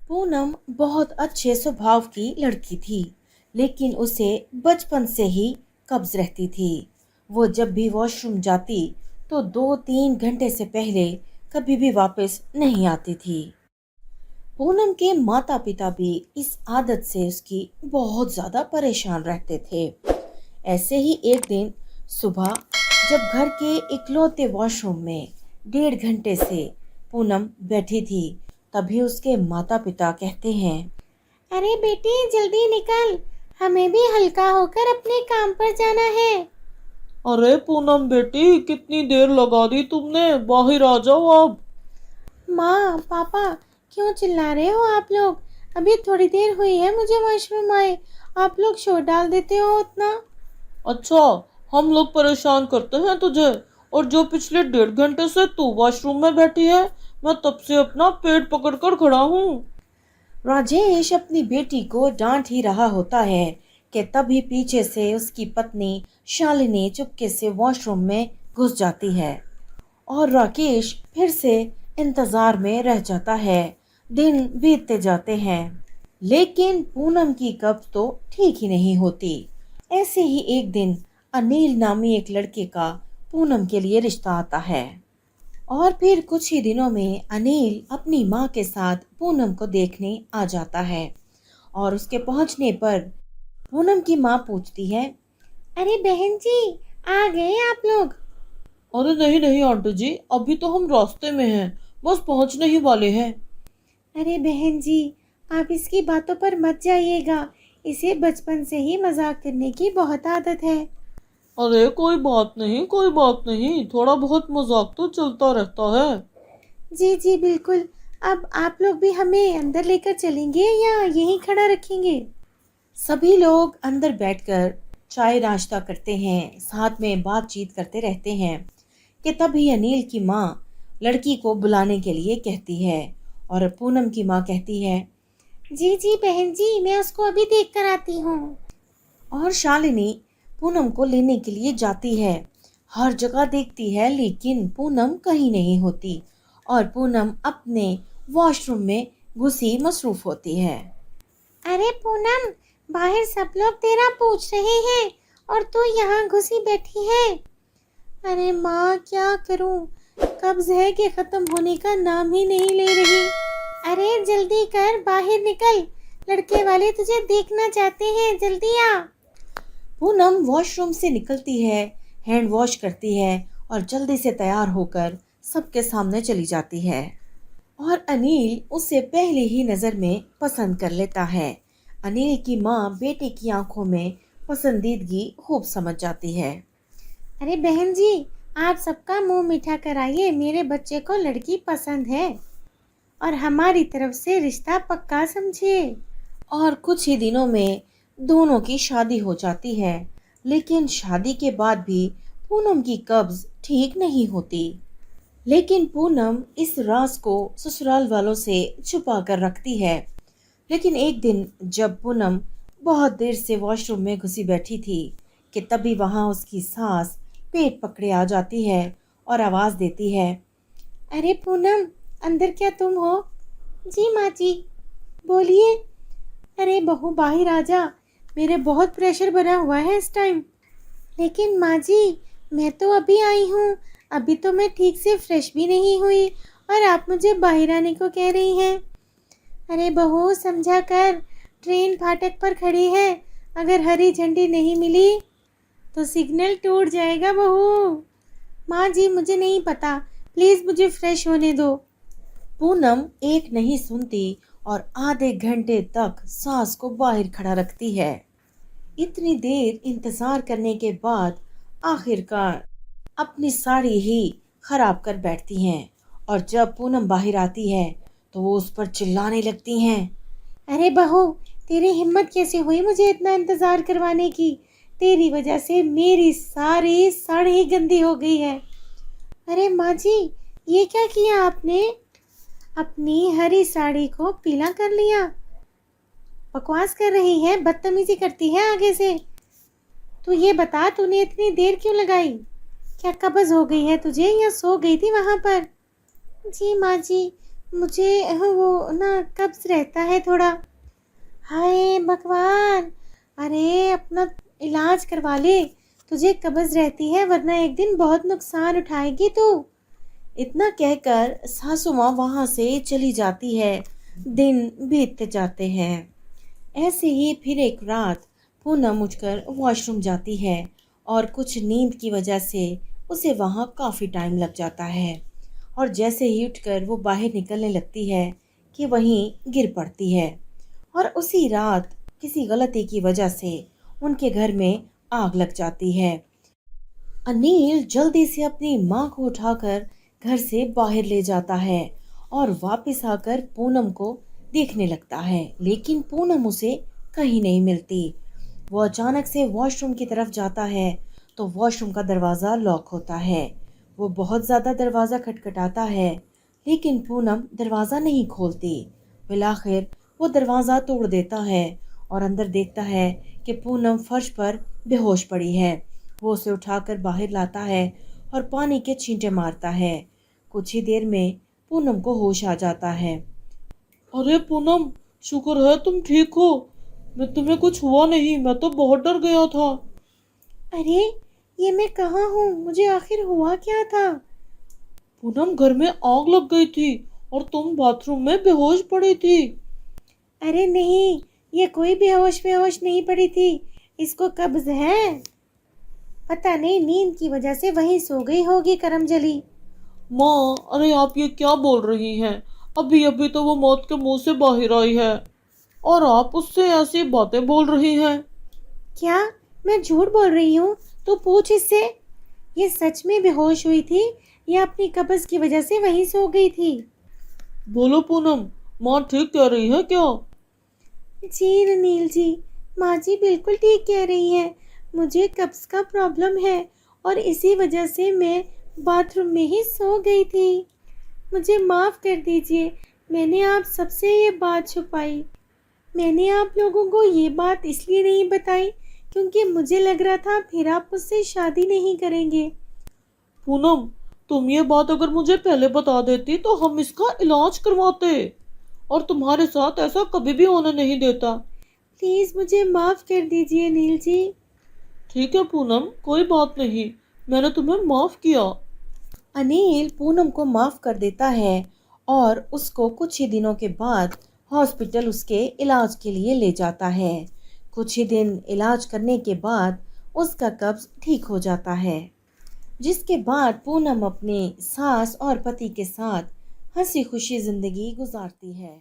पूनम बहुत अच्छे स्वभाव की लड़की थी, लेकिन उसे बचपन से ही कब्ज रहती थी। वो जब भी वॉशरूम जाती तो 2-3 घंटे से पहले कभी भी वापस नहीं आती थी। पूनम के माता पिता भी इस आदत से उसकी बहुत ज्यादा परेशान रहते थे। ऐसे ही एक दिन सुबह जब घर के इकलौते वॉशरूम में 1.5 घंटे से पूनम बैठी थी, तभी उसके माता पिता कहते हैं, अरे बेटी जल्दी निकल, हमें भी हल्का होकर अपने काम पर जाना है। अरे पूनम बेटी, कितनी देर लगा दी तुमने, बाहर आ जाओ अब। माँ पापा, क्यों चिल्ला रहे हो आप लोग? अभी थोड़ी देर हुई है मुझे वॉशरूम आए, आप लोग शोर डाल देते हो उतना। अच्छा, हम लोग परेशान करते हैं तुझे? और जो पिछले 1.5 घंटे से तू वॉशरूम में बैठी है, मैं तब से अपना पेट पकड़कर खड़ा हूँ। राजेश अपनी बेटी को डांट ही रहा होता है कि तभी पीछे से उसकी पत्नी शालिनी चुपके से वॉशरूम में घुस जाती है और राकेश फिर से इंतजार में रह जाता है। दिन बीतते जाते हैं, लेकिन पूनम की कब्ज तो ठीक ही नहीं होती। ऐसे ही एक दिन अनिल नामी एक लड़के का पूनम के लिए रिश्ता आता है और फिर कुछ ही दिनों में अनिल अपनी माँ के साथ पूनम को देखने आ जाता है और उसके पहुंचने पर पूनम की माँ पूछती है, अरे बहन जी, आ गए आप लोग? अरे नहीं नहीं आंटी जी, अभी तो हम रास्ते में हैं, बस पहुंचने ही वाले हैं। अरे बहन जी, आप इसकी बातों पर मत जाइएगा, इसे बचपन से ही मजाक करने की बहुत आदत है। अरे कोई बात नहीं, कोई बात नहीं, थोड़ा बहुत मजाक तो चलता रहता है। जी जी बिल्कुल। अब आप लोग भी हमें अंदर लेकर चलेंगे या यहीं खड़ा रखेंगे? सभी लोग अंदर बैठकर चाय नाश्ता करते हैं, साथ में बातचीत करते रहते हैं कि तभी अनिल की माँ लड़की को बुलाने के लिए कहती है और पूनम की माँ कहती है, जी जी बहन जी, मैं उसको अभी देख कर आती हूँ। और शालिनी पूनम को लेने के लिए जाती है। हर जगह देखती है लेकिन पूनम कहीं नहीं होती और पूनम अपने वॉशरूम में घुसी मसरूफ होती है। अरे पूनम, बाहर सब लोग तेरा पूछ रहे हैं और तू यहाँ घुसी बैठी है। अरे माँ क्या करूँ, कब्ज है कि खत्म होने का नाम ही नहीं ले रही। अरे जल्दी कर, बाहर निकल, लड़के वाले तुझे देखना चाहते हैं, जल्दी आ। पूनम वॉशरूम से निकलती है, हैंड वॉश करती है और जल्दी से तैयार होकर सबके सामने चली जाती है और अनिल उसे पहले ही नज़र में पसंद कर लेता है। अनिल की माँ बेटे की आंखों में पसंदीदगी खूब समझ जाती है। अरे बहन जी, आप सबका मुंह मीठा कराइए, मेरे बच्चे को लड़की पसंद है और हमारी तरफ से रिश्ता पक्का समझिए। और कुछ ही दिनों में दोनों की शादी हो जाती है, लेकिन शादी के बाद भी पूनम की कब्ज ठीक नहीं होती। लेकिन पूनम इस राज को ससुराल वालों से छुपा कर रखती है। लेकिन एक दिन जब पूनम बहुत देर से वॉशरूम में घुसी बैठी थी कि तभी वहां उसकी सास पेट पकड़े आ जाती है और आवाज देती है, अरे पूनम, अंदर क्या तुम हो? जी माँ जी, बोलिए। अरे बहू बाहर आ जा, मेरे बहुत प्रेशर बना हुआ है इस टाइम। लेकिन माँ जी, मैं तो अभी आई हूँ, अभी तो मैं ठीक से फ्रेश भी नहीं हुई और आप मुझे बाहर आने को कह रही हैं। अरे बहू समझा कर, ट्रेन फाटक पर खड़ी है, अगर हरी झंडी नहीं मिली तो सिग्नल टूट जाएगा बहू। माँ जी मुझे नहीं पता, प्लीज़ मुझे फ्रेश होने दो। पूनम एक नहीं सुनती और आधे घंटे तक सास को बाहर खड़ा रखती है। इतनी देर इंतजार करने के बाद आखिरकार अपनी साड़ी ही खराब कर बैठती हैं और जब पूनम बाहर आती है तो वो उस पर चिल्लाने लगती हैं, अरे बहू, तेरी हिम्मत कैसे हुई मुझे इतना इंतजार करवाने की? तेरी वजह से मेरी सारी साड़ी गंदी हो गई है। अरे माँ जी, ये क्या किया आपने? अपनी हरी साड़ी को पीला कर लिया? बकवास कर रही है, बदतमीजी करती है आगे से। तू ये बता, तूने इतनी देर क्यों लगाई? क्या कब्ज हो गई है तुझे या सो गई थी वहां पर? जी माँ जी, मुझे वो ना कब्ज़ रहता है थोड़ा। हाय भगवान! अरे अपना इलाज करवा ले, तुझे कब्ज़ रहती है वरना एक दिन बहुत नुकसान उठाएगी तू। इतना कहकर सासू माँ वहाँ से चली जाती है। दिन बीतते जाते हैं। ऐसे ही फिर एक रात पूनम उठकर वॉशरूम जाती है और कुछ नींद की वजह से उसे वहाँ काफ़ी टाइम लग जाता है। और जैसे ही उठकर वो बाहर निकलने लगती है कि वहीं गिर पड़ती है। और उसी रात किसी गलती की वजह से उनके घर में आग लग जाती है। अनिल जल्दी से अपनी माँ को उठाकर घर से बाहर ले जाता है और वापस आकर पूनम को देखने लगता है, लेकिन पूनम उसे कहीं नहीं मिलती। वो अचानक से वॉशरूम की तरफ जाता है तो वॉशरूम का दरवाज़ा लॉक होता है। वो बहुत ज़्यादा दरवाज़ा खटखटाता है, लेकिन पूनम दरवाज़ा नहीं खोलती। बिलाखिर वो दरवाज़ा तोड़ देता है और अंदर देखता है कि पूनम फर्श पर बेहोश पड़ी है। वो उसे उठाकर बाहर लाता है और पानी के छींटे मारता है। कुछ ही देर में पूनम को होश आ जाता है। अरे पूनम, शुक्र है तुम ठीक हो। मैं तुम्हें कुछ हुआ नहीं, मैं तो बहुत डर गया था। अरे ये मैं कहाँ हूँ? मुझे आखिर हुआ क्या था? पूनम, घर में आग लग गई थी और तुम बाथरूम में बेहोश पड़ी थी। अरे नहीं, ये कोई बेहोश बेहोश नहीं पड़ी थी। इसको कब्ज है। पता नहीं नींद की वजह से वहीं सो गई होगी करमजली। माँ, अरे आप ये क्या बोल रही हैं? अभी अभी तो वो मौत के मुंह से बाहर आई है और आप उससे ऐसी बातें बोल रही हैं। क्या मैं झूठ बोल रही हूँ? तो पूछ इससे। ये सच में बेहोश हुई थी या अपनी कब्ज की वजह से वहीं सो गई थी? बोलो पूनम, माँ ठीक कह रही है क्या? जी अनिल जी, माँ जी बिल्कुल ठीक कह रही हैं। मुझे कब्ज का प्रॉब्लम है और इसी वजह से मैं बाथरूम में ही सो गई थी। मुझे माफ़ कर दीजिए, मैंने आप सबसे ये बात छुपाई। मैंने आप लोगों को ये बात इसलिए नहीं बताई क्योंकि मुझे लग रहा था फिर आप मुझसे शादी नहीं करेंगे। पूनम, तुम ये बात अगर मुझे पहले बता देती तो हम इसका इलाज करवाते और तुम्हारे साथ ऐसा कभी भी होने नहीं देता। प्लीज़ मुझे माफ़ कर दीजिए अनिल जी। ठीक है पूनम, कोई बात नहीं, मैंने तुम्हें माफ किया। अनिल पूनम को माफ़ कर देता है और उसको कुछ ही दिनों के बाद हॉस्पिटल उसके इलाज के लिए ले जाता है। कुछ ही दिन इलाज करने के बाद उसका कब्ज ठीक हो जाता है, जिसके बाद पूनम अपने सास और पति के साथ हंसी खुशी ज़िंदगी गुजारती है।